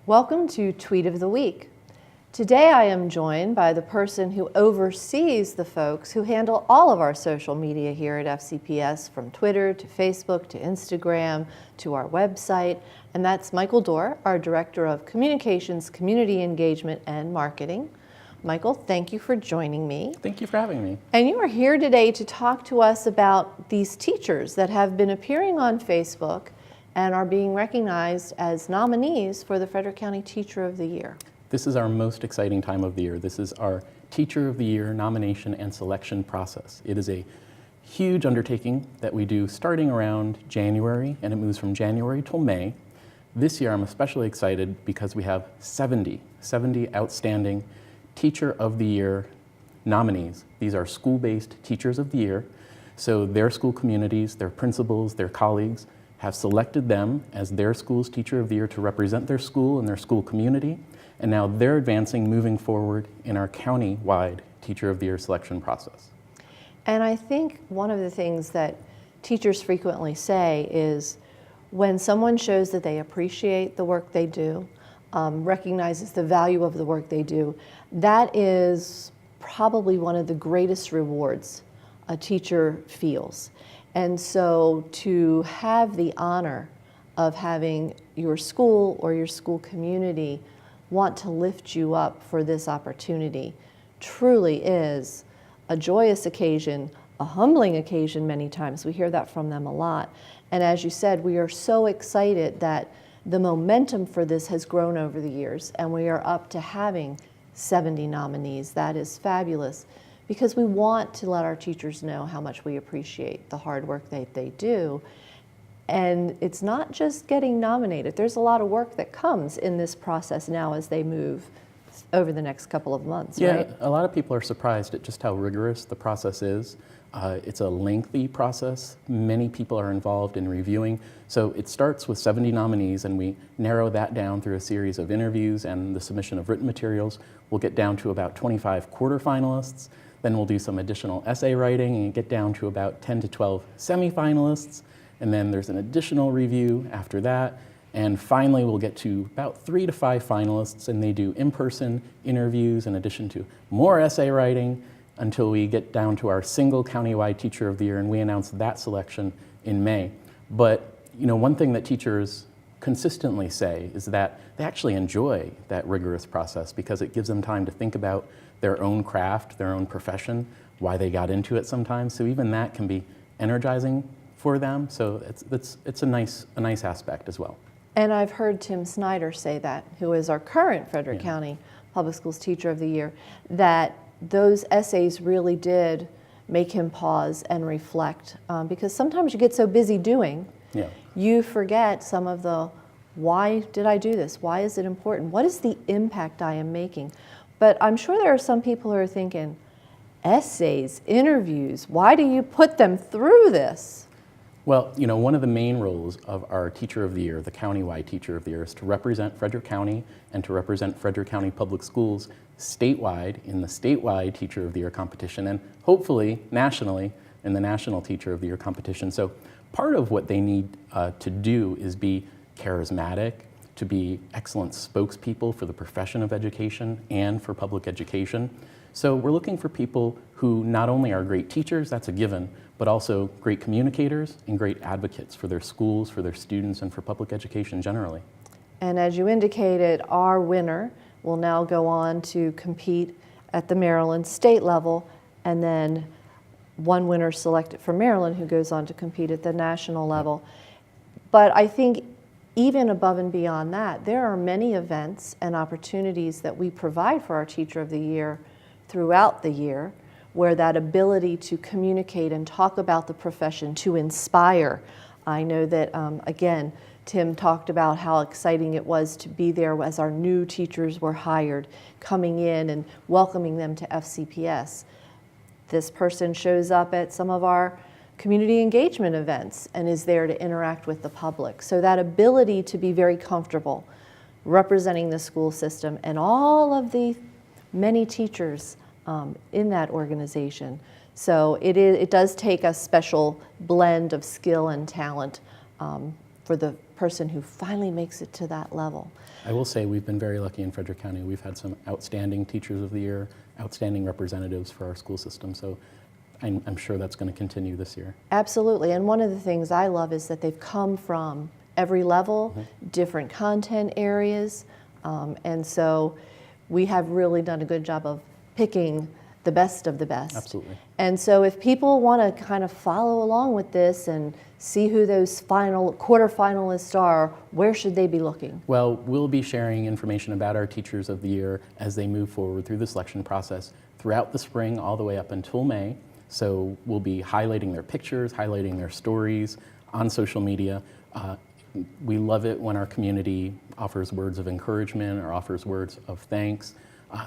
Welcome to Tweet of the Week. Today I am joined by the person who oversees the folks who handle all of our social media here at FCPS, from Twitter to Facebook to Instagram to our website, and that's Michael Doerrer, our Director of Communications, Community Engagement, and Marketing. Michael, thank you for joining me. Thank you for having me. And you are here today to talk to us about these teachers that have been appearing on Facebook and are being recognized as nominees for the Frederick County Teacher of the Year. This is our most exciting time of the year. This is our Teacher of the Year nomination and selection process. It is a huge undertaking that we do starting around January, and it moves from January till May. This year I'm especially excited because we have 70 outstanding Teacher of the Year nominees. These are school-based Teachers of the Year, so their school communities, their principals, their colleagues have selected them as their school's Teacher of the Year to represent their school and their school community, and now they're advancing, moving forward in our county-wide Teacher of the Year selection process. And I think one of the things that teachers frequently say is when someone shows that they appreciate the work they do, recognizes the value of the work they do, that is probably one of the greatest rewards a teacher feels. And so to have the honor of having your school or your school community want to lift you up for this opportunity truly is a joyous occasion, a humbling occasion many times. We hear that from them a lot. And as you said, we are so excited that the momentum for this has grown over the years, and we are up to having 70 nominees. That is fabulous, because we want to let our teachers know how much we appreciate the hard work that they do. And it's not just getting nominated. There's a lot of work that comes in this process now as they move over the next couple of months, right? Yeah, a lot of people are surprised at just how rigorous the process is. It's a lengthy process. Many people are involved in reviewing. So it starts with 70 nominees, and we narrow that down through a series of interviews and the submission of written materials. We'll get down to about 25 quarterfinalists. Then we'll do some additional essay writing and get down to about 10 to 12 semifinalists. And then there's an additional review after that. And finally, we'll get to about 3 to 5 finalists, and they do in-person interviews in addition to more essay writing until we get down to our single countywide Teacher of the Year, and we announce that selection in May. But one thing that teachers consistently say is that they actually enjoy that rigorous process because it gives them time to think about their own craft, their own profession, why they got into it sometimes. So even that can be energizing for them. So it's a nice aspect as well. And I've heard Tim Snyder say that, who is our current Frederick County Public Schools Teacher of the Year, that those essays really did make him pause and reflect, because sometimes you get so busy doing, you forget some of the, why did I do this? Why is it important? What is the impact I am making? But I'm sure there are some people who are thinking, essays, interviews, why do you put them through this? Well, one of the main roles of our Teacher of the Year, the countywide Teacher of the Year, is to represent Frederick County and to represent Frederick County Public Schools statewide in the statewide Teacher of the Year competition, and hopefully nationally in the National Teacher of the Year competition. So part of what they need to do is be charismatic, to be excellent spokespeople for the profession of education and for public education. So we're looking for people who not only are great teachers, that's a given, but also great communicators and great advocates for their schools, for their students, and for public education generally. And as you indicated, our winner will now go on to compete at the Maryland state level, and then one winner selected for Maryland who goes on to compete at the national level. But I think even above and beyond that, there are many events and opportunities that we provide for our Teacher of the Year throughout the year, where that ability to communicate and talk about the profession, to inspire. I know that, again, Tim talked about how exciting it was to be there as our new teachers were hired, coming in and welcoming them to FCPS. This person shows up at some of our community engagement events and is there to interact with the public. So that ability to be very comfortable representing the school system and all of the many teachers in that organization. So it does take a special blend of skill and talent for the person who finally makes it to that level. I will say we've been very lucky in Frederick County. We've had some outstanding teachers of the year, outstanding representatives for our school system. So I'm sure that's going to continue this year. Absolutely. And one of the things I love is that they've come from every level, different content areas. And so we have really done a good job of picking the best of the best. Absolutely. And so if people want to kind of follow along with this and see who those quarterfinalists are, where should they be looking? Well, we'll be sharing information about our teachers of the year as they move forward through the selection process throughout the spring all the way up until May. So we'll be highlighting their pictures, highlighting their stories on social media. We love it when our community offers words of encouragement or offers words of thanks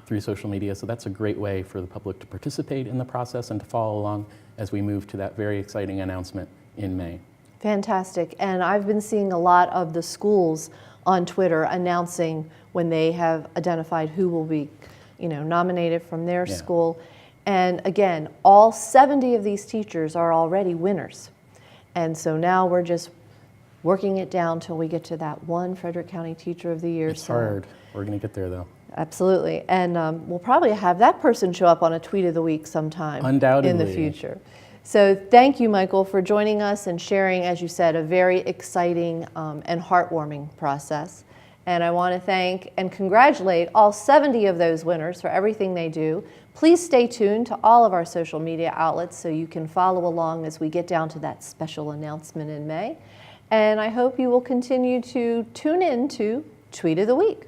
through social media. So that's a great way for the public to participate in the process and to follow along as we move to that very exciting announcement in May. Fantastic. And I've been seeing a lot of the schools on Twitter announcing when they have identified who will be, nominated from their school. And again, all 70 of these teachers are already winners. And so now we're just working it down till we get to that one Frederick County Teacher of the Year. It's hard. We're going to get there, though. Absolutely. And we'll probably have that person show up on a Tweet of the Week sometime Undoubtedly. in the future. So thank you, Michael, for joining us and sharing, as you said, a very exciting and heartwarming process. And I want to thank and congratulate all 70 of those winners for everything they do. Please stay tuned to all of our social media outlets so you can follow along as we get down to that special announcement in May. And I hope you will continue to tune in to Tweet of the Week.